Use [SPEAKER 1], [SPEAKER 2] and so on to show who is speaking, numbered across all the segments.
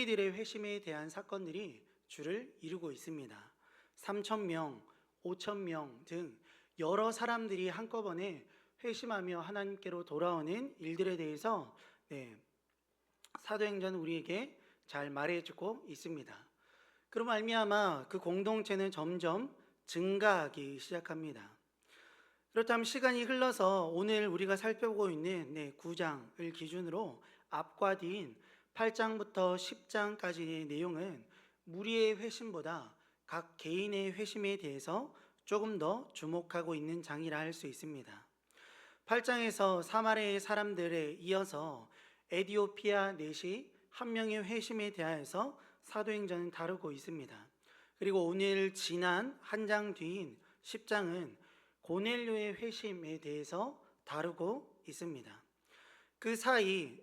[SPEAKER 1] 이들의 회심에 대한 사건들이 주를 이루고 있습니다. 3,000명, 5,000명 등 여러 사람들이 한꺼번에 회심하며 하나님께로 돌아오는 일들에 대해서 사도행전은 우리에게 잘 말해주고 있습니다. 그로 말미암아 그 공동체는 점점 증가하기 시작합니다. 그렇다면 시간이 흘러서 오늘 우리가 살펴보고 있는 9장을 기준으로 앞과 뒤인 8장부터 10장까지의 내용은 무리의 회심보다 각 개인의 회심에 대해서 조금 더 주목하고 있는 장이라 할 수 있습니다. 8장에서 사마리아의 사람들에 이어서 에디오피아 넷이 한 명의 회심에 대하여서 사도행전은 다루고 있습니다. 그리고 오늘 지난 한 장 뒤인 10장은 고넬료의 회심에 대해서 다루고 있습니다. 그 사이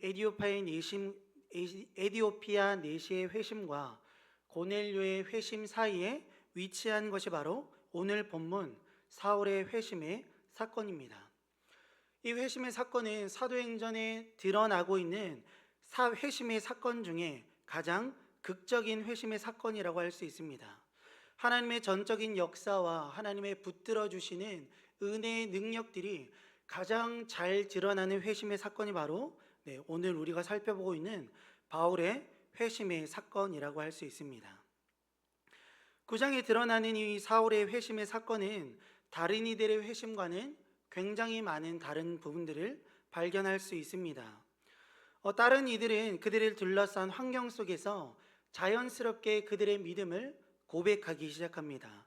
[SPEAKER 1] 에디오피아 넷의 회심과 고넬료의 회심 사이에 위치한 것이 바로 오늘 본문 사울의 회심의 사건입니다. 이 회심의 사건은 사도행전에 드러나고 있는 회심의 사건 중에 가장 극적인 회심의 사건이라고 할 수 있습니다. 하나님의 전적인 역사와 하나님의 붙들어 주시는 은혜의 능력들이 가장 잘 드러나는 회심의 사건이 바로 오늘 우리가 살펴보고 있는 바울의 회심의 사건이라고 할 수 있습니다. 9장에 드러나는 이 사울의 회심의 사건은 다른 이들의 회심과는 굉장히 많은 다른 부분들을 발견할 수 있습니다. 다른 이들은 그들을 둘러싼 환경 속에서 자연스럽게 그들의 믿음을 고백하기 시작합니다.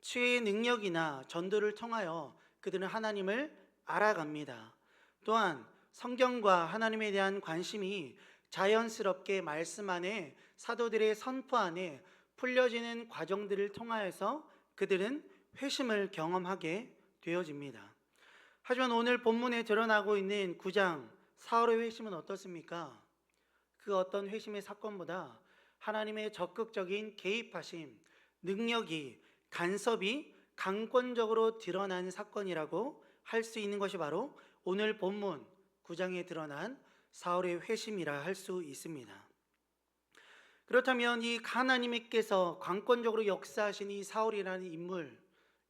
[SPEAKER 1] 치유의 능력이나 전도를 통하여 그들은 하나님을 알아갑니다. 또한 성경과 하나님에 대한 관심이 자연스럽게 말씀 안에 사도들의 선포 안에 풀려지는 과정들을 통하여서 그들은 회심을 경험하게 되어집니다. 하지만 오늘 본문에 드러나고 있는 9장 사울의 회심은 어떻습니까? 그 어떤 회심의 사건보다 하나님의 적극적인 개입하심, 능력이, 간섭이 강권적으로 드러난 사건이라고 할 수 있는 것이 바로 오늘 본문 9장에 드러난 사울의 회심이라 할 수 있습니다. 그렇다면 이 하나님께서 강권적으로 역사하신 이 사울이라는 인물,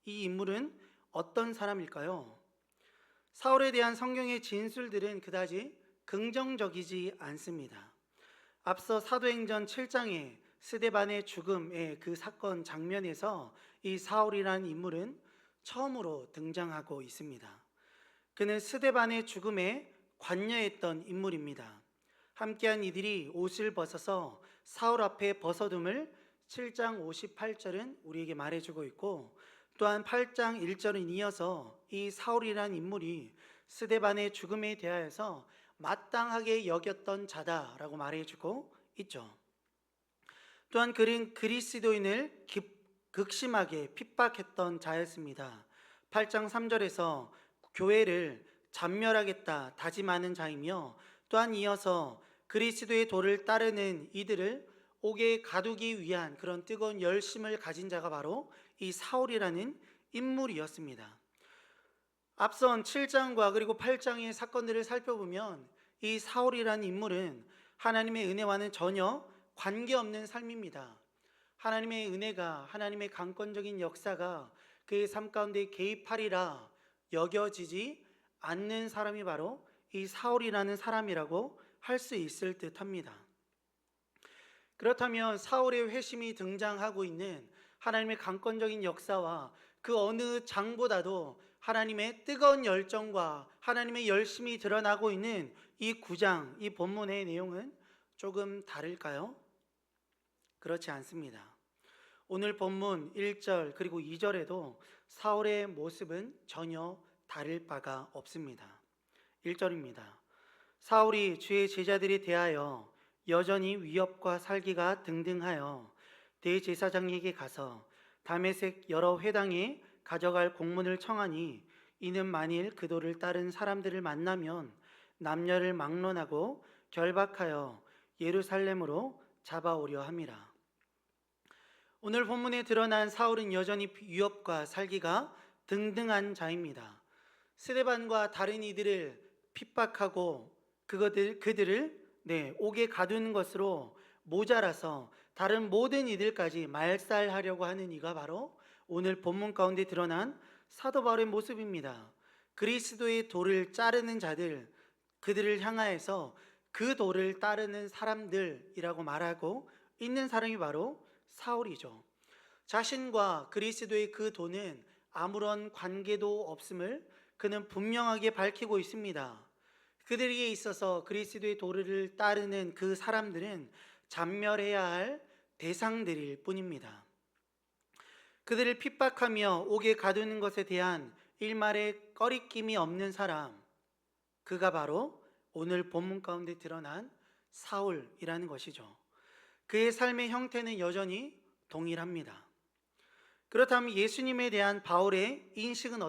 [SPEAKER 1] 이 인물은 어떤 사람일까요? 사울에 대한 성경의 진술들은 그다지 긍정적이지 않습니다. 앞서 사도행전 7장에 스데반의 죽음의 그 사건 장면에서 이 사울이라는 인물은 처음으로 등장하고 있습니다. 그는 스데반의 죽음에 관여했던 인물입니다. 함께한 이들이 옷을 벗어서 사울 앞에 벗어둠을 7장 58절은 우리에게 말해주고 있고, 또한 8장 1절은 이어서 이 사울이라는 인물이 스데반의 죽음에 대하여서 마땅하게 여겼던 자다라고 말해주고 있죠. 또한 그는 그리스도인을 극심하게 핍박했던 자였습니다. 8장 3절에서 교회를 잔멸하겠다 다짐하는 자이며, 또한 이어서 그리스도의 도를 따르는 이들을 옥에 가두기 위한 그런 뜨거운 열심을 가진 자가 바로 이 사울이라는 인물이었습니다. 앞선 7장과 그리고 8장의 사건들을 살펴보면 이 사울이라는 인물은 하나님의 은혜와는 전혀 관계없는 삶입니다. 하나님의 은혜가, 하나님의 강권적인 역사가 그의 삶 가운데 개입하리라 여겨지지 않는 사람이 바로 이 사울이라는 사람이라고 할 수 있을 듯 합니다. 그렇다면 사울의 회심이 등장하고 있는 하나님의 강권적인 역사와 그 어느 장보다도 하나님의 뜨거운 열정과 하나님의 열심이 드러나고 있는 이 9장, 이 본문의 내용은 조금 다를까요? 그렇지 않습니다. 오늘 본문 1절 그리고 2절에도 사울의 모습은 전혀 다를 바가 없습니다. 1절입니다. 사울이 주의 제자들에 대하여 여전히 위협과 살기가 등등하여 대제사장에게 가서 다메섹 여러 회당에 가져갈 공문을 청하니, 이는 만일 그도를 따른 사람들을 만나면 남녀를 막론하고 결박하여 예루살렘으로 잡아오려 함이라. 오늘 본문에 드러난 사울은 여전히 위협과 살기가 등등한 자입니다. 스데반과 다른 이들을 핍박하고 그들을 옥에 가두는 것으로 모자라서 다른 모든 이들까지 말살하려고 하는 이가 바로 오늘 본문 가운데 드러난 사도 바울의 모습입니다. 그리스도의 도를 자르는 자들, 그들을 향하여서 그 도를 따르는 사람들이라고 말하고 있는 사람이 바로 사울이죠. 자신과 그리스도의 그 도는 아무런 관계도 없음을 그는 분명하게 밝히고 있습니다. 그들에게 있어서 그리스도의 도를 따르는 그 사람들은 잔멸해야 할 대상들일 뿐입니다. 그들을 핍박하며 옥에 가두는 것에 대한 일말의 꺼리낌이 없는 사람, 그가 바로 오늘 본문 가운데 드러난 사울이라는 것이죠. 그의 삶의 형태는 여전히 동일합니다. 그렇다면 예수님에 대한 바울의 인식은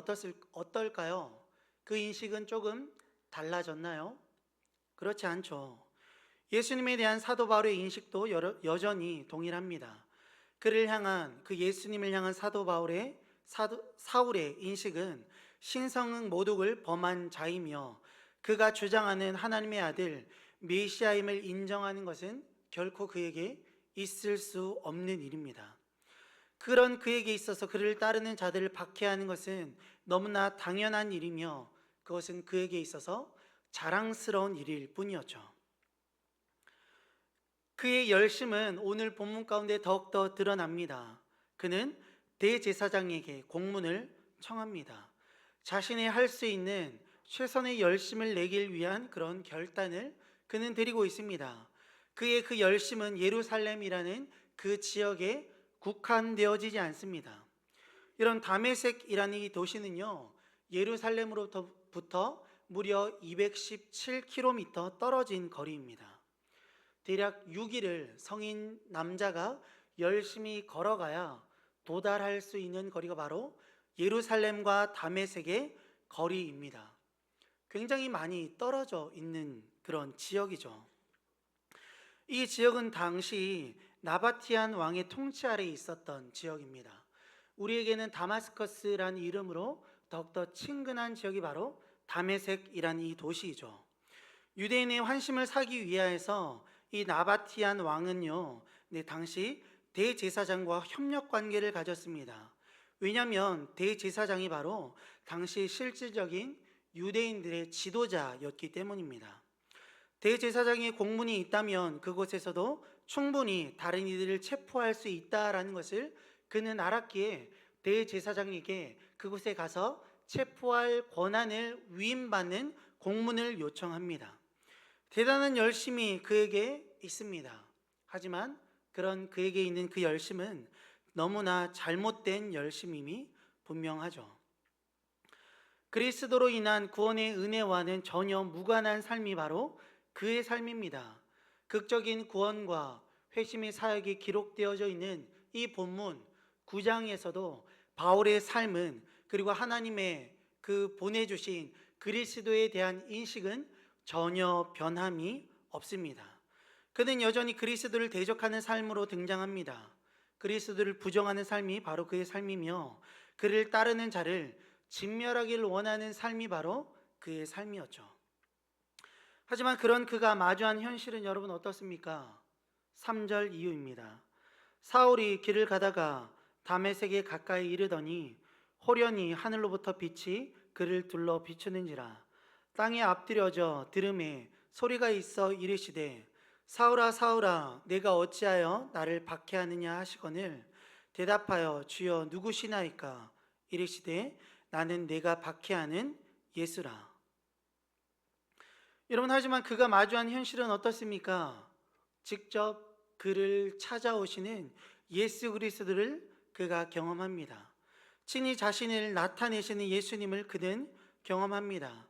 [SPEAKER 1] 어떨까요? 그 인식은 조금 달라졌나요? 그렇지 않죠. 예수님에 대한 사도 바울의 인식도 여전히 동일합니다. 그를 향한, 그 예수님을 향한 사울의 인식은 신성은 모독을 범한 자이며, 그가 주장하는 하나님의 아들 메시아임을 인정하는 것은 결코 그에게 있을 수 없는 일입니다. 그런 그에게 있어서 그를 따르는 자들을 박해하는 것은 너무나 당연한 일이며, 그것은 그에게 있어서 자랑스러운 일일 뿐이었죠. 그의 열심은 오늘 본문 가운데 더욱더 드러납니다. 그는 대제사장에게 공문을 청합니다. 자신의 할 수 있는 최선의 열심을 내길 위한 그런 결단을 그는 드리고 있습니다. 그의 그 열심은 예루살렘이라는 그 지역에 국한되어지지 않습니다. 이런 다메섹이라는 이 도시는요, 예루살렘으로부터 무려 217km 떨어진 거리입니다. 대략 6일을 성인 남자가 열심히 걸어가야 도달할 수 있는 거리가 바로 예루살렘과 다메섹의 거리입니다. 굉장히 많이 떨어져 있는 그런 지역이죠. 이 지역은 당시 나바티안 왕의 통치 아래에 있었던 지역입니다. 우리에게는 다마스커스라는 이름으로 더욱더 친근한 지역이 바로 다메섹이라는 이 도시이죠. 유대인의 환심을 사기 위하여서 이 나바티안 왕은요, 당시 대제사장과 협력 관계를 가졌습니다. 왜냐하면 대제사장이 바로 당시 실질적인 유대인들의 지도자였기 때문입니다. 대제사장의 공문이 있다면 그곳에서도 충분히 다른 이들을 체포할 수 있다라는 것을 그는 알았기에 대제사장에게 그곳에 가서 체포할 권한을 위임받는 공문을 요청합니다. 대단한 열심이 그에게 있습니다. 하지만 그런 그에게 있는 그 열심은 너무나 잘못된 열심임이 분명하죠. 그리스도로 인한 구원의 은혜와는 전혀 무관한 삶이 바로 그의 삶입니다. 극적인 구원과 회심의 사역이 기록되어져 있는 이 본문 9장에서도 바울의 삶은, 그리고 하나님의 그 보내주신 그리스도에 대한 인식은 전혀 변함이 없습니다. 그는 여전히 그리스도를 대적하는 삶으로 등장합니다. 그리스도를 부정하는 삶이 바로 그의 삶이며, 그를 따르는 자를 진멸하기를 원하는 삶이 바로 그의 삶이었죠. 하지만 그런 그가 마주한 현실은 여러분 어떻습니까? 3절 이후입니다. 사울이 길을 가다가 다메섹에 가까이 이르더니 호련히 하늘로부터 빛이 그를 둘러 비추는지라. 땅에 앞들여져 들음에 소리가 있어 이르시되 사울아 사울아 내가 어찌하여 나를 박해하느냐 하시거늘 대답하여 주여 누구시나이까 이르시되 나는 내가 박해하는 예수라. 여러분, 하지만 그가 마주한 현실은 어떻습니까? 직접 그를 찾아오시는 예수 그리스도를 그가 경험합니다. 친히 자신을 나타내시는 예수님을 그는 경험합니다.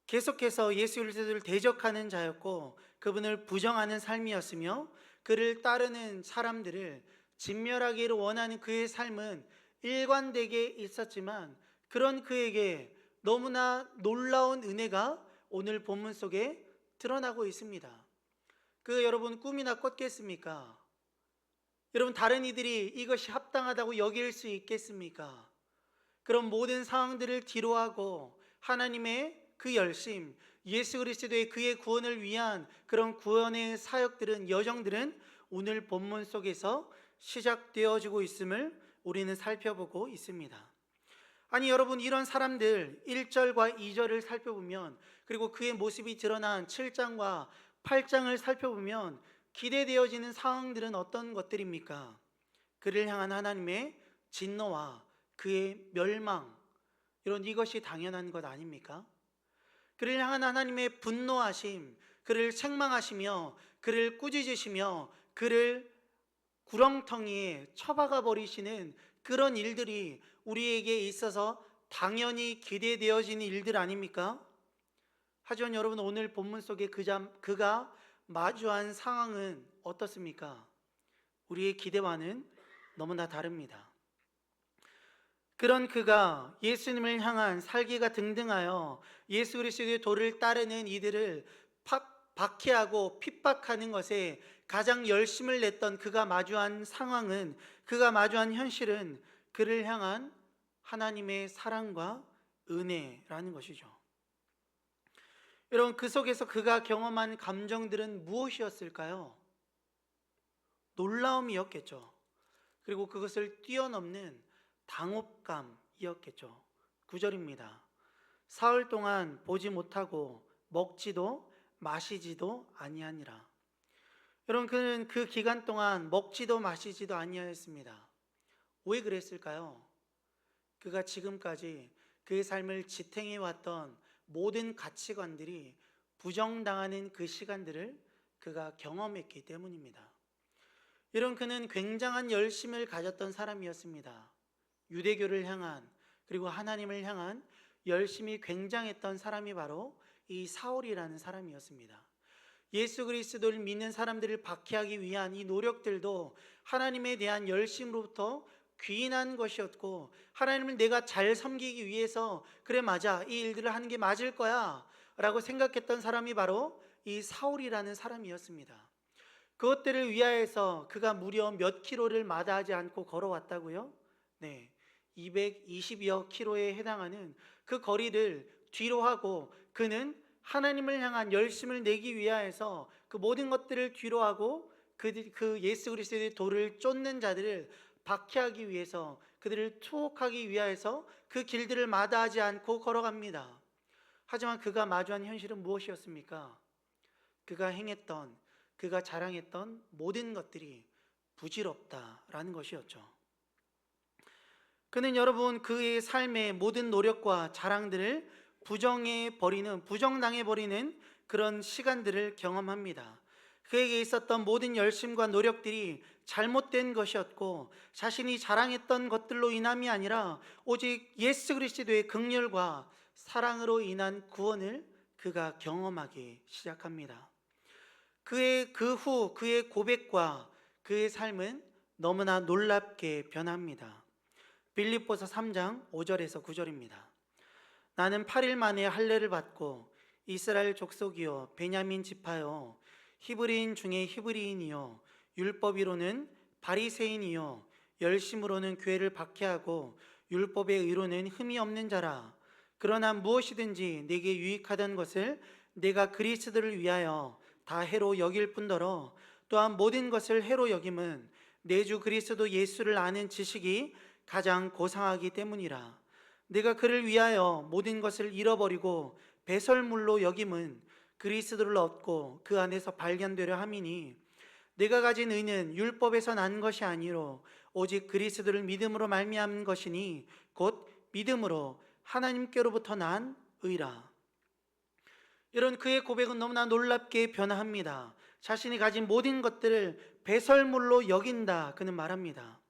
[SPEAKER 1] 계속해서 예수 그리스도를 대적하는 자였고 그분을 부정하는 삶이었으며, 그를 따르는 사람들을 진멸하기를 원하는 그의 삶은 일관되게 있었지만, 그런 그에게 너무나 놀라운 은혜가 오늘 본문 속에 드러나고 있습니다. 여러분 꿈이나 꿨겠습니까? 여러분 다른 이들이 이것이 합당하다고 여길 수 있겠습니까? 그런 모든 상황들을 뒤로하고 하나님의 그 열심, 예수 그리스도의 그의 구원을 위한 그런 구원의 사역들은, 여정들은 오늘 본문 속에서 시작되어지고 있음을 우리는 살펴보고 있습니다. 아니 여러분, 이런 사람들 1절과 2절을 살펴보면, 그리고 그의 모습이 드러난 7장과 8장을 살펴보면 기대되어지는 상황들은 어떤 것들입니까? 그를 향한 하나님의 진노와 그의 멸망, 이것이 당연한 것 아닙니까? 그를 향한 하나님의 분노하심, 그를 책망하시며 그를 꾸짖으시며 그를 구렁텅이에 처박아 버리시는 그런 일들이 우리에게 있어서 당연히 기대되어지는 일들 아닙니까? 하지만 여러분, 오늘 본문 속에 그가 마주한 상황은 어떻습니까? 우리의 기대와는 너무나 다릅니다. 그런 그가 예수님을 향한 살기가 등등하여 예수 그리스도의 도를 따르는 이들을 박해하고 핍박하는 것에 가장 열심을 냈던 그가 마주한 상황은, 그가 마주한 현실은 그를 향한 하나님의 사랑과 은혜라는 것이죠. 여러분, 그 속에서 그가 경험한 감정들은 무엇이었을까요? 놀라움이었겠죠. 그리고 그것을 뛰어넘는 당혹감이었겠죠. 9절입니다. 사흘 동안 보지 못하고 먹지도 마시지도 아니하니라. 여러분, 그는 그 기간 동안 먹지도 마시지도 아니하였습니다. 왜 그랬을까요? 그가 지금까지 그의 삶을 지탱해 왔던 모든 가치관들이 부정당하는 그 시간들을 그가 경험했기 때문입니다. 여러분, 그는 굉장한 열심을 가졌던 사람이었습니다. 유대교를 향한, 그리고 하나님을 향한 열심이 굉장했던 사람이 바로 이 사울이라는 사람이었습니다. 예수 그리스도를 믿는 사람들을 박해하기 위한 이 노력들도 하나님에 대한 열심으로부터 귀인한 것이었고, 하나님을 내가 잘 섬기기 위해서 그래 맞아, 이 일들을 하는 게 맞을 거야 라고 생각했던 사람이 바로 이 사울이라는 사람이었습니다. 그것들을 위하여서 그가 무려 몇 킬로를 마다하지 않고 걸어왔다고요? 네, 220여 킬로에 해당하는 그 거리를 뒤로 하고, 그는 하나님을 향한 열심을 내기 위하여서 그 모든 것들을 뒤로 하고 그 예수 그리스도의 도를 쫓는 자들을 박해하기 위해서, 그들을 투옥하기 위하여서 그 길들을 마다하지 않고 걸어갑니다. 하지만 그가 마주한 현실은 무엇이었습니까? 그가 행했던, 그가 자랑했던 모든 것들이 부질없다라는 것이었죠. 그는 여러분, 그의 삶의 모든 노력과 자랑들을 부정당해 버리는 그런 시간들을 경험합니다. 그에게 있었던 모든 열심과 노력들이 잘못된 것이었고, 자신이 자랑했던 것들로 인함이 아니라 오직 예수 그리스도의 긍휼과 사랑으로 인한 구원을 그가 경험하기 시작합니다. 그 후 그의 고백과 그의 삶은 너무나 놀랍게 변합니다. 빌립보서 3장 5절에서 9절입니다. 나는 8일 만에 할례를 받고 이스라엘 족속이요 베냐민 지파요 히브리인 중에 히브리인이요 율법이로는 바리새인이요 열심으로는 교회를 박해하고 율법의 의로는 흠이 없는 자라. 그러나 무엇이든지 내게 유익하던 것을 내가 그리스도를 위하여 다 해로 여길 뿐더러 또한 모든 것을 해로 여김은 내 주 그리스도 예수를 아는 지식이 가장 고상하기 때문이라. 내가 그를 위하여 모든 것을 잃어버리고 배설물로 여김은 그리스도를 얻고 그 안에서 발견되려 함이니, 내가 가진 의는 율법에서 난 것이 아니로 오직 그리스도를 믿음으로 말미암은 것이니 곧 믿음으로 하나님께로부터 난 의라. 이런 그의 고백은 너무나 놀랍게 변화합니다. 자신이 가진 모든 것들을 배설물로 여긴다, 그는 말합니다.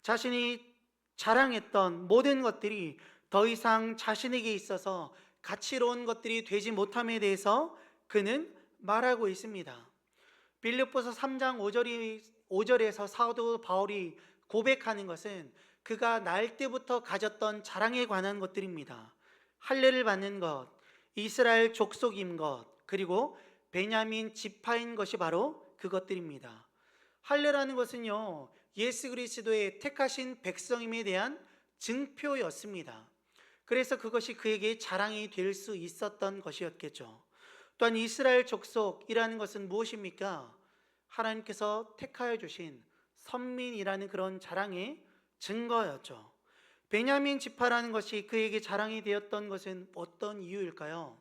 [SPEAKER 1] 자신이 자랑했던 모든 것들이 더 이상 자신에게 있어서 가치로운 것들이 되지 못함에 대해서 그는 말하고 있습니다. 빌립보서 3장 5절에서 사도 바울이 고백하는 것은 그가 날 때부터 가졌던 자랑에 관한 것들입니다. 할례를 받는 것, 이스라엘 족속인 것, 그리고 베냐민 지파인 것이 바로 그것들입니다. 할례라는 것은요, 예수 그리스도의 택하신 백성임에 대한 증표였습니다. 그래서 그것이 그에게 자랑이 될 수 있었던 것이었겠죠. 또한 이스라엘 족속이라는 것은 무엇입니까? 하나님께서 택하여 주신 선민이라는 그런 자랑의 증거였죠. 베냐민 지파라는 것이 그에게 자랑이 되었던 것은 어떤 이유일까요?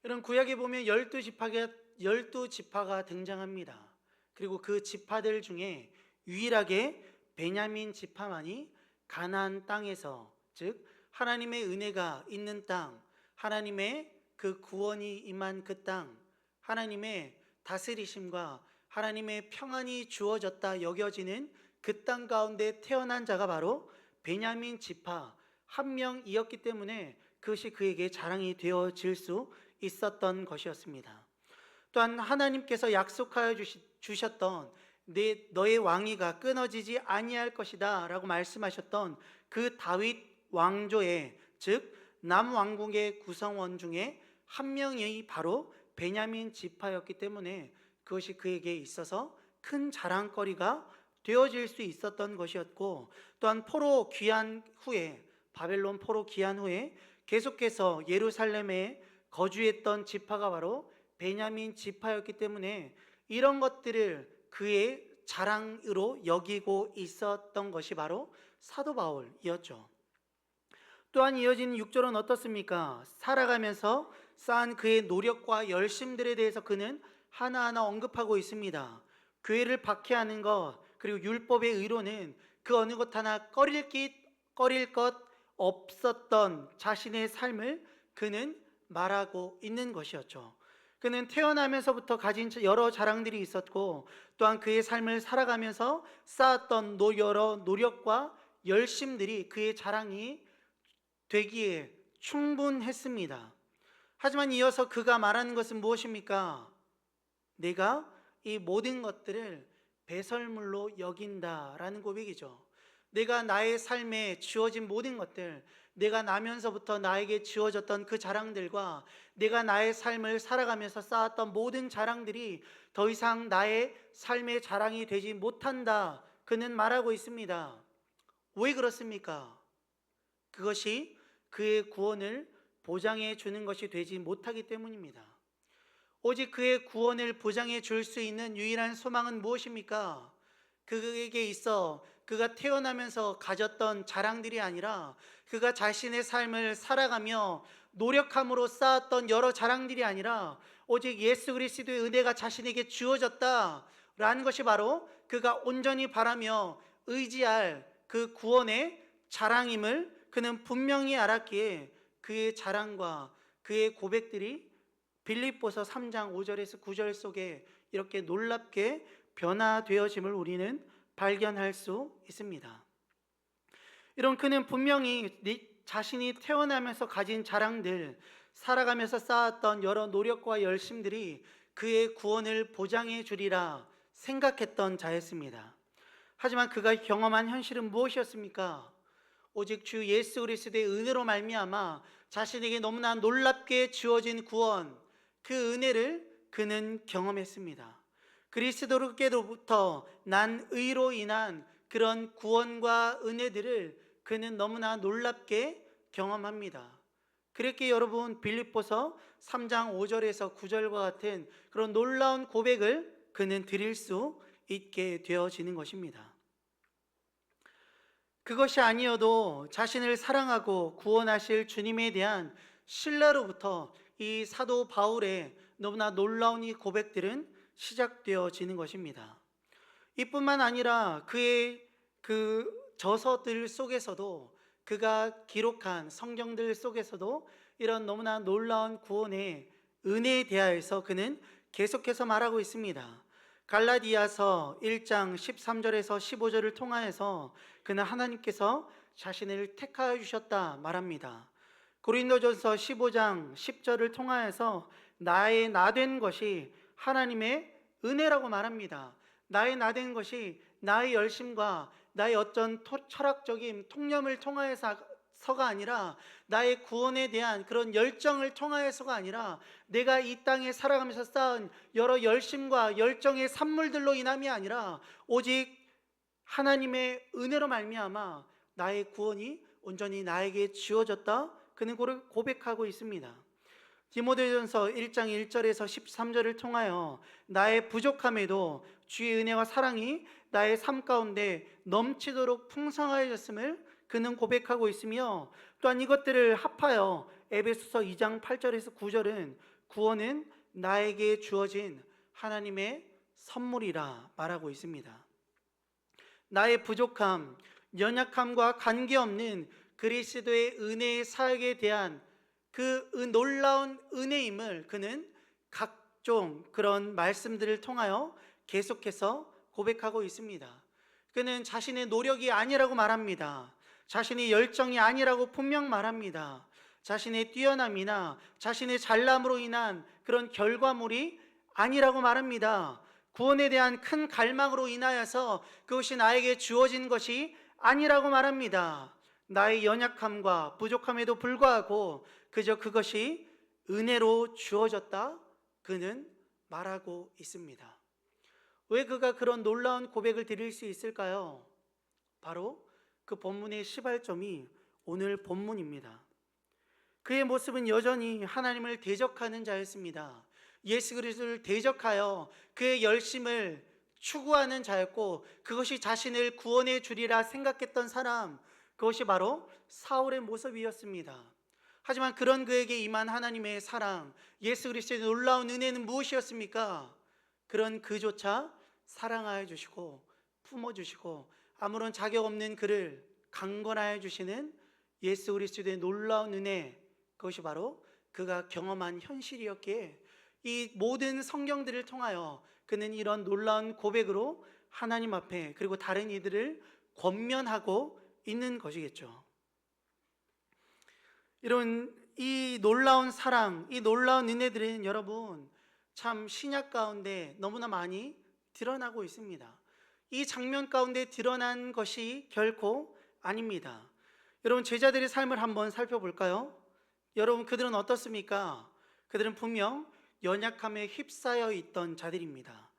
[SPEAKER 1] 이런 구약에 보면 12지파가 등장합니다. 그리고 그 지파들 중에 유일하게 베냐민 지파만이 가나안 땅에서, 즉 하나님의 은혜가 있는 땅, 하나님의 그 구원이 임한 그 땅, 하나님의 다스리심과 하나님의 평안이 주어졌다 여겨지는 그 땅 가운데 태어난 자가 바로 베냐민 지파 한 명이었기 때문에 그것이 그에게 자랑이 되어질 수 있었던 것이었습니다. 또한 하나님께서 약속하여 주셨던 너의 왕위가 끊어지지 아니할 것이다 라고 말씀하셨던 그 다윗 왕조의, 즉 남왕국의 구성원 중에 한 명이 바로 베냐민 지파였기 때문에 그것이 그에게 있어서 큰 자랑거리가 되어질 수 있었던 것이었고, 또한 포로 귀환 후에, 바벨론 포로 귀환 후에 계속해서 예루살렘에 거주했던 지파가 바로 베냐민 지파였기 때문에 이런 것들을 그의 자랑으로 여기고 있었던 것이 바로 사도 바울이었죠. 또한 이어지는 6절은 어떻습니까? 살아가면서 쌓은 그의 노력과 열심들에 대해서 그는 하나하나 언급하고 있습니다. 교회를 박해하는 것, 그리고 율법의 의로는 그 어느 것 하나 꺼릴 것 없었던 자신의 삶을 그는 말하고 있는 것이었죠. 그는 태어나면서부터 가진 여러 자랑들이 있었고, 또한 그의 삶을 살아가면서 쌓았던 여러 노력과 열심들이 그의 자랑이 되기에 충분했습니다. 하지만 이어서 그가 말하는 것은 무엇입니까? 내가 이 모든 것들을 배설물로 여긴다라는 고백이죠. 내가 나의 삶에 주어진 모든 것들, 내가 나면서부터 나에게 주어졌던 그 자랑들과 내가 나의 삶을 살아가면서 쌓았던 모든 자랑들이 더 이상 나의 삶의 자랑이 되지 못한다, 그는 말하고 있습니다. 왜 그렇습니까? 그것이 그의 구원을 보장해 주는 것이 되지 못하기 때문입니다. 오직 그의 구원을 보장해 줄 수 있는 유일한 소망은 무엇입니까? 그에게 있어 그가 태어나면서 가졌던 자랑들이 아니라, 그가 자신의 삶을 살아가며 노력함으로 쌓았던 여러 자랑들이 아니라, 오직 예수 그리스도의 은혜가 자신에게 주어졌다라는 것이 바로 그가 온전히 바라며 의지할 그 구원의 자랑임을 그는 분명히 알았기에 그의 자랑과 그의 고백들이 빌립보서 3장 5절에서 9절 속에 이렇게 놀랍게 변화되어짐을 우리는 발견할 수 있습니다. 이런 그는 분명히 자신이 태어나면서 가진 자랑들, 살아가면서 쌓았던 여러 노력과 열심들이 그의 구원을 보장해 주리라 생각했던 자였습니다. 하지만 그가 경험한 현실은 무엇이었습니까? 오직 주 예수 그리스도의 은혜로 말미암아 자신에게 너무나 놀랍게 주어진 구원, 그 은혜를 그는 경험했습니다. 그리스도께로부터 난 의로 인한 그런 구원과 은혜들을 그는 너무나 놀랍게 경험합니다. 그렇게 여러분, 빌립보서 3장 5절에서 9절과 같은 그런 놀라운 고백을 그는 드릴 수 있게 되어지는 것입니다. 그것이 아니어도 자신을 사랑하고 구원하실 주님에 대한 신뢰로부터 이 사도 바울의 너무나 놀라운 이 고백들은 시작되어지는 것입니다. 이뿐만 아니라 그의 그 저서들 속에서도, 그가 기록한 성경들 속에서도 이런 너무나 놀라운 구원의 은혜에 대하여서 그는 계속해서 말하고 있습니다. 갈라디아서 1장 13절에서 15절을 통하여서 그는 하나님께서 자신을 택하여 주셨다 말합니다. 고린도전서 15장 10절을 통하여서 나의 나된 것이 하나님의 은혜라고 말합니다. 나의 나된 것이 나의 열심과 나의 어떤 철학적인 통념을 통하여서가 아니라, 나의 구원에 대한 그런 열정을 통하여서가 아니라, 내가 이 땅에 살아가면서 쌓은 여러 열심과 열정의 산물들로 인함이 아니라, 오직 하나님의 은혜로 말미암아 나의 구원이 온전히 나에게 주어졌다, 그는 고백하고 있습니다. 디모데전서 1장 1절에서 13절을 통하여 나의 부족함에도 주의 은혜와 사랑이 나의 삶 가운데 넘치도록 풍성하여졌음을 그는 고백하고 있으며, 또한 이것들을 합하여 에베소서 2장 8절에서 9절은 구원은 나에게 주어진 하나님의 선물이라 말하고 있습니다. 나의 부족함, 연약함과 관계없는 그리스도의 은혜의 사역에 대한 그 놀라운 은혜임을 그는 각종 그런 말씀들을 통하여 계속해서 고백하고 있습니다. 그는 자신의 노력이 아니라고 말합니다. 자신의 열정이 아니라고 분명 말합니다. 자신의 뛰어남이나 자신의 잘남으로 인한 그런 결과물이 아니라고 말합니다. 구원에 대한 큰 갈망으로 인하여서 그것이 나에게 주어진 것이 아니라고 말합니다. 나의 연약함과 부족함에도 불구하고 그저 그것이 은혜로 주어졌다, 그는 말하고 있습니다. 왜 그가 그런 놀라운 고백을 드릴 수 있을까요? 바로 그 본문의 시발점이 오늘 본문입니다. 그의 모습은 여전히 하나님을 대적하는 자였습니다. 예수 그리스도를 대적하여 그의 열심을 추구하는 자였고, 그것이 자신을 구원해 주리라 생각했던 사람, 그것이 바로 사울의 모습이었습니다. 하지만 그런 그에게 임한 하나님의 사랑, 예수 그리스도의 놀라운 은혜는 무엇이었습니까? 그런 그조차 사랑하여 주시고 품어주시고 아무런 자격 없는 그를 강권하여 주시는 예수 그리스도의 놀라운 은혜, 그것이 바로 그가 경험한 현실이었기에 이 모든 성경들을 통하여 그는 이런 놀라운 고백으로 하나님 앞에 그리고 다른 이들을 권면하고 있는 것이겠죠. 이런 이 놀라운 사랑, 이 놀라운 은혜들은 여러분 참 신약 가운데 너무나 많이 드러나고 있습니다. 이 장면 가운데 드러난 것이 결코 아닙니다. 여러분, 제자들의 삶을 한번 살펴볼까요? 여러분, 그들은 어떻습니까? 그들은 분명 연약함에 휩싸여 있던 자들입니다.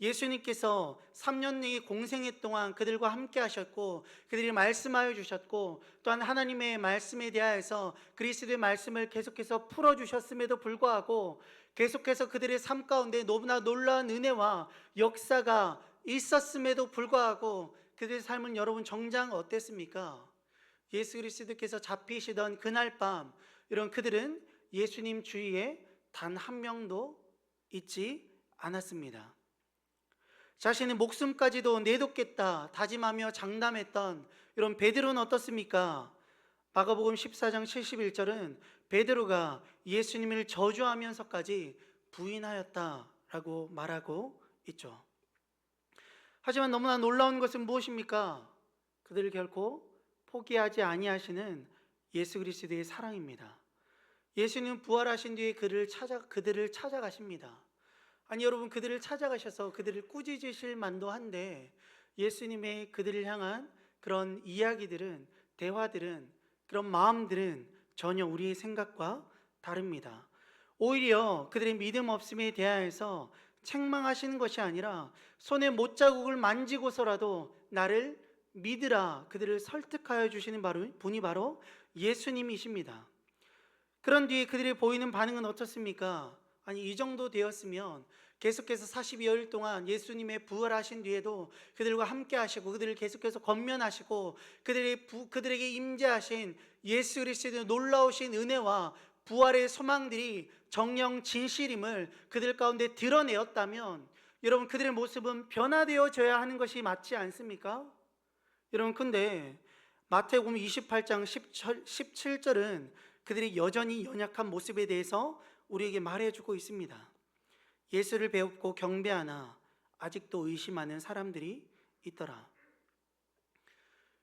[SPEAKER 1] 예수님께서 3년 내에 공생애 동안 그들과 함께 하셨고 그들이 말씀하여 주셨고, 또한 하나님의 말씀에 대하여서 그리스도의 말씀을 계속해서 풀어주셨음에도 불구하고 계속해서 그들의 삶 가운데 너무나 놀라운 은혜와 역사가 있었음에도 불구하고 그들의 삶은 여러분 정작 어땠습니까? 예수 그리스도께서 잡히시던 그날 밤, 이런 그들은 예수님 주위에 단 한 명도 있지 않았습니다. 자신의 목숨까지도 내놓겠다 다짐하며 장담했던 이런 베드로는 어떻습니까? 마가복음 14장 71절은 베드로가 예수님을 저주하면서까지 부인하였다라고 말하고 있죠. 하지만 너무나 놀라운 것은 무엇입니까? 그들을 결코 포기하지 아니하시는 예수 그리스도의 사랑입니다. 예수님은 부활하신 뒤에 그들을 찾아가십니다. 아니 여러분, 그들을 찾아가셔서 그들을 꾸짖으실 만도 한데 예수님의 그들을 향한 그런 이야기들은, 대화들은, 그런 마음들은 전혀 우리의 생각과 다릅니다. 오히려 그들의 믿음 없음에 대하여서 책망하시는 것이 아니라 손에 못자국을 만지고서라도 나를 믿으라, 그들을 설득하여 주시는 분이 바로 예수님이십니다. 그런 뒤에 그들이 보이는 반응은 어떻습니까? 아니 이 정도 되었으면 계속해서 42일 동안 예수님의 부활하신 뒤에도 그들과 함께 하시고 그들을 계속해서 권면하시고 그들에게 임재하신 예수 그리스도의 놀라우신 은혜와 부활의 소망들이 정녕 진실임을 그들 가운데 드러내었다면 여러분, 그들의 모습은 변화되어져야 하는 것이 맞지 않습니까? 여러분, 근데 마태복음 28장 17절은 그들이 여전히 연약한 모습에 대해서 우리에게 말해주고 있습니다. 예수를 배웠고 경배하나 아직도 의심하는 사람들이 있더라.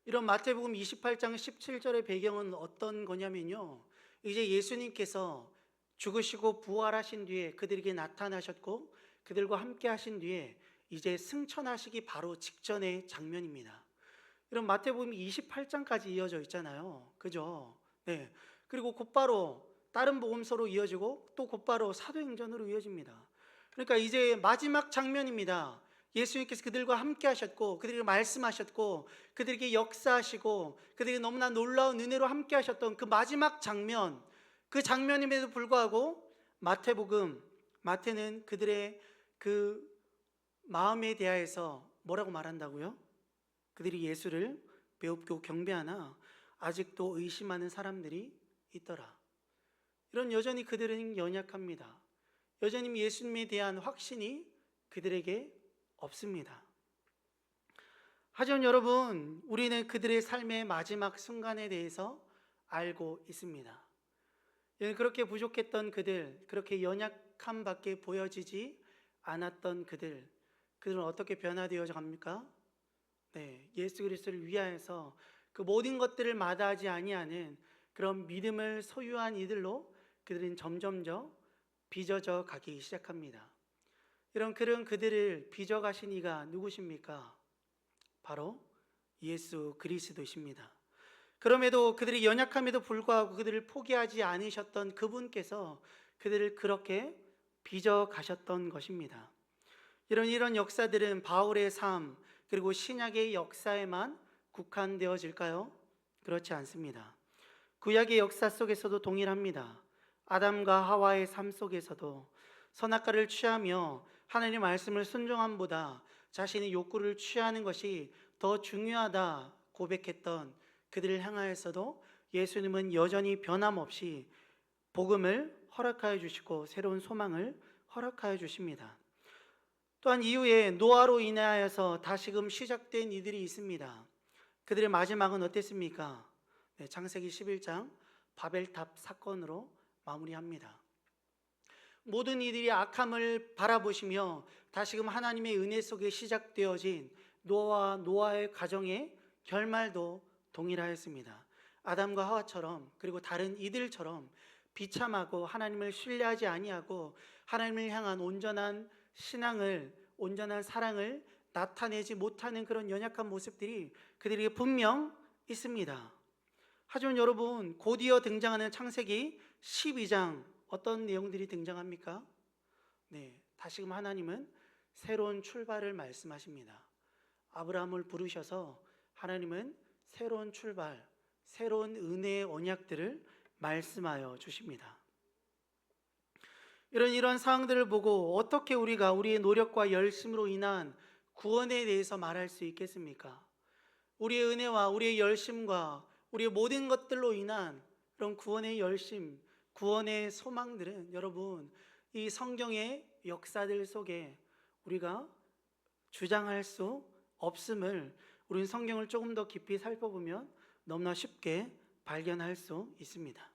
[SPEAKER 1] 이런 마태복음 28장 17절의 배경은 어떤 거냐면요, 이제 예수님께서 죽으시고 부활하신 뒤에 그들에게 나타나셨고 그들과 함께 하신 뒤에 이제 승천하시기 바로 직전의 장면입니다. 이런 마태복음이 28장까지 이어져 있잖아요. 그죠? 네. 그리고 곧바로 다른 복음서로 이어지고 또 곧바로 사도행전으로 이어집니다. 그러니까 이제 마지막 장면입니다. 예수님께서 그들과 함께 하셨고 그들에게 말씀하셨고 그들에게 역사하시고 그들에게 너무나 놀라운 은혜로 함께 하셨던 그 마지막 장면, 그 장면임에도 불구하고 마태복음, 마태는 그들의 그 마음에 대하여서 뭐라고 말한다고요? 그들이 예수를 배웁고 경배하나 아직도 의심하는 사람들이 있더라. 이런 여전히 그들은 연약합니다. 여전히 예수님에 대한 확신이 그들에게 없습니다. 하지만 여러분, 우리는 그들의 삶의 마지막 순간에 대해서 알고 있습니다. 그렇게 부족했던 그들, 그렇게 연약함밖에 보여지지 않았던 그들은 어떻게 변화되어 갑니까? 네, 예수 그리스도를 위하여서 그 모든 것들을 마다하지 아니하는 그런 믿음을 소유한 이들로 그들은 점점점 빚어져 가기 시작합니다. 이런 그들을 빚어가신 이가 누구십니까? 바로 예수 그리스도십니다. 그럼에도 그들이 연약함에도 불구하고 그들을 포기하지 않으셨던 그분께서 그들을 그렇게 빚어 가셨던 것입니다. 이런 역사들은 바울의 삶 그리고 신약의 역사에만 국한되어질까요? 그렇지 않습니다. 구약의 역사 속에서도 동일합니다. 아담과 하와의 삶 속에서도 선악과를 취하며 하나님의 말씀을 순종함보다 자신의 욕구를 취하는 것이 더 중요하다 고백했던 그들을 향하여서도 예수님은 여전히 변함없이 복음을 허락하여 주시고 새로운 소망을 허락하여 주십니다. 또한 이후에 노아로 인하여서 다시금 시작된 이들이 있습니다. 그들의 마지막은 어땠습니까? 네, 창세기 11장 바벨탑 사건으로 마무리합니다. 모든 이들이 악함을 바라보시며 다시금 하나님의 은혜 속에 시작되어진 노아의 가정의 결말도 동일하였습니다. 아담과 하와처럼 그리고 다른 이들처럼 비참하고 하나님을 신뢰하지 아니하고 하나님을 향한 온전한 신앙을, 온전한 사랑을 나타내지 못하는 그런 연약한 모습들이 그들에게 분명 있습니다. 하지만 여러분, 곧이어 등장하는 창세기 12장 어떤 내용들이 등장합니까? 네, 다시금 하나님은 새로운 출발을 말씀하십니다. 아브라함을 부르셔서 하나님은 새로운 출발, 새로운 은혜의 언약들을 말씀하여 주십니다. 이런 상황들을 보고 어떻게 우리가 우리의 노력과 열심으로 인한 구원에 대해서 말할 수 있겠습니까? 우리의 은혜와 우리의 열심과 우리의 모든 것들로 인한 그런 구원의 열심, 구원의 소망들은 여러분 이 성경의 역사들 속에 우리가 주장할 수 없음을 우리는 성경을 조금 더 깊이 살펴보면 너무나 쉽게 발견할 수 있습니다.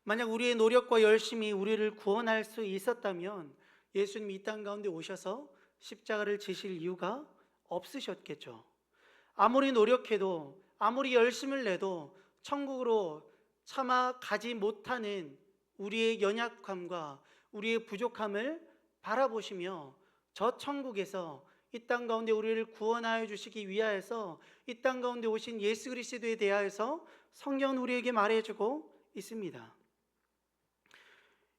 [SPEAKER 1] 만약 우리의 노력과 열심이 우리를 구원할 수 있었다면 예수님이 이 땅 가운데 오셔서 십자가를 지실 이유가 없으셨겠죠. 아무리 노력해도 아무리 열심을 내도 천국으로 차마 가지 못하는 우리의 연약함과 우리의 부족함을 바라보시며 저 천국에서 이 땅 가운데 우리를 구원하여 주시기 위하여서 이 땅 가운데 오신 예수 그리스도에 대하여서 성경은 우리에게 말해주고 있습니다.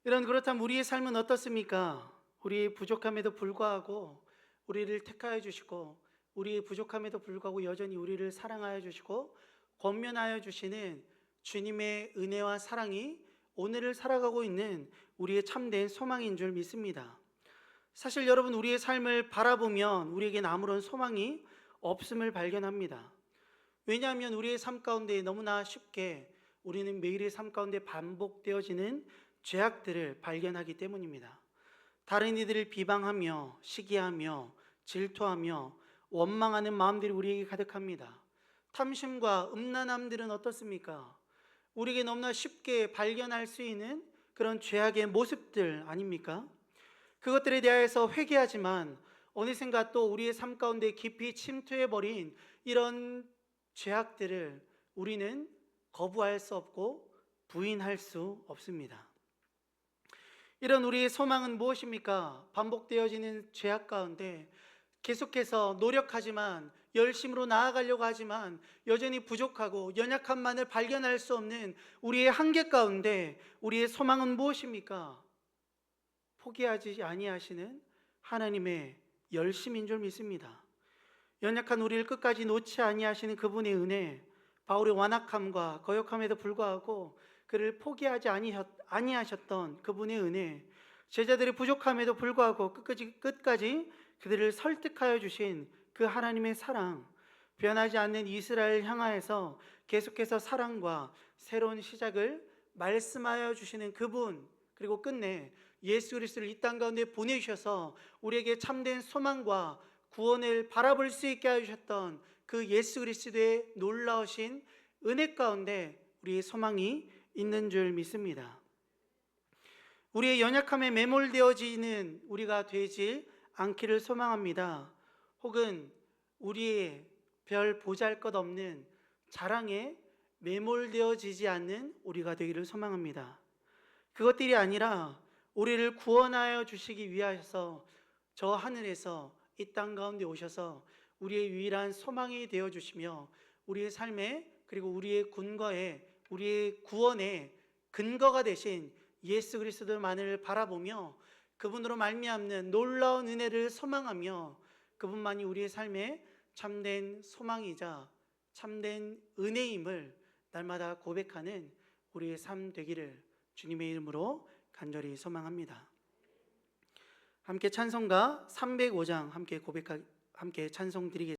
[SPEAKER 1] 그렇다면 우리의 삶은 어떻습니까? 우리의 부족함에도 불구하고 우리를 택하여 주시고 우리의 부족함에도 불구하고 여전히 우리를 사랑하여 주시고 권면하여 주시는 주님의 은혜와 사랑이 오늘을 살아가고 있는 우리의 참된 소망인 줄 믿습니다. 사실 여러분, 우리의 삶을 바라보면 우리에겐 아무런 소망이 없음을 발견합니다. 왜냐하면 우리의 삶 가운데 너무나 쉽게 우리는 매일의 삶 가운데 반복되어지는 죄악들을 발견하기 때문입니다. 다른 이들을 비방하며 시기하며 질투하며 원망하는 마음들이 우리에게 가득합니다. 탐심과 음란함들은 어떻습니까? 우리에게 너무나 쉽게 발견할 수 있는 그런 죄악의 모습들 아닙니까? 그것들에 대해서 회개하지만 어느샌가 또 우리의 삶 가운데 깊이 침투해버린 이런 죄악들을 우리는 거부할 수 없고 부인할 수 없습니다. 이런 우리의 소망은 무엇입니까? 반복되어지는 죄악 가운데 계속해서 노력하지만 열심으로 나아가려고 하지만 여전히 부족하고 연약함만을 발견할 수 없는 우리의 한계 가운데 우리의 소망은 무엇입니까? 포기하지 아니하시는 하나님의 열심인 줄 믿습니다. 연약한 우리를 끝까지 놓지 아니하시는 그분의 은혜, 바울의 완악함과 거역함에도 불구하고 그를 포기하지 아니하셨던 그분의 은혜, 제자들이 부족함에도 불구하고 끝까지 그들을 설득하여 주신 그 하나님의 사랑, 변하지 않는 이스라엘 향하여서 계속해서 사랑과 새로운 시작을 말씀하여 주시는 그분, 그리고 끝내 예수 그리스도를 이 땅 가운데 보내주셔서 우리에게 참된 소망과 구원을 바라볼 수 있게 하셨던 그 예수 그리스도의 놀라우신 은혜 가운데 우리의 소망이 있는 줄 믿습니다. 우리의 연약함에 매몰되어지는 우리가 되지 않기를 소망합니다. 혹은 우리의 별 보잘것없는 자랑에 매몰되어지지 않는 우리가 되기를 소망합니다. 그것들이 아니라 우리를 구원하여 주시기 위하여서 저 하늘에서 이 땅 가운데 오셔서 우리의 유일한 소망이 되어 주시며 우리의 삶에, 그리고 우리의 근거에, 우리의 구원의 근거가 되신 예수 그리스도만을 바라보며 그분으로 말미암는 놀라운 은혜를 소망하며 그분만이 우리의 삶에 참된 소망이자 참된 은혜임을 날마다 고백하는 우리의 삶 되기를 주님의 이름으로 간절히 소망합니다. 함께 찬송가 305장 함께 찬송 드리겠습니다.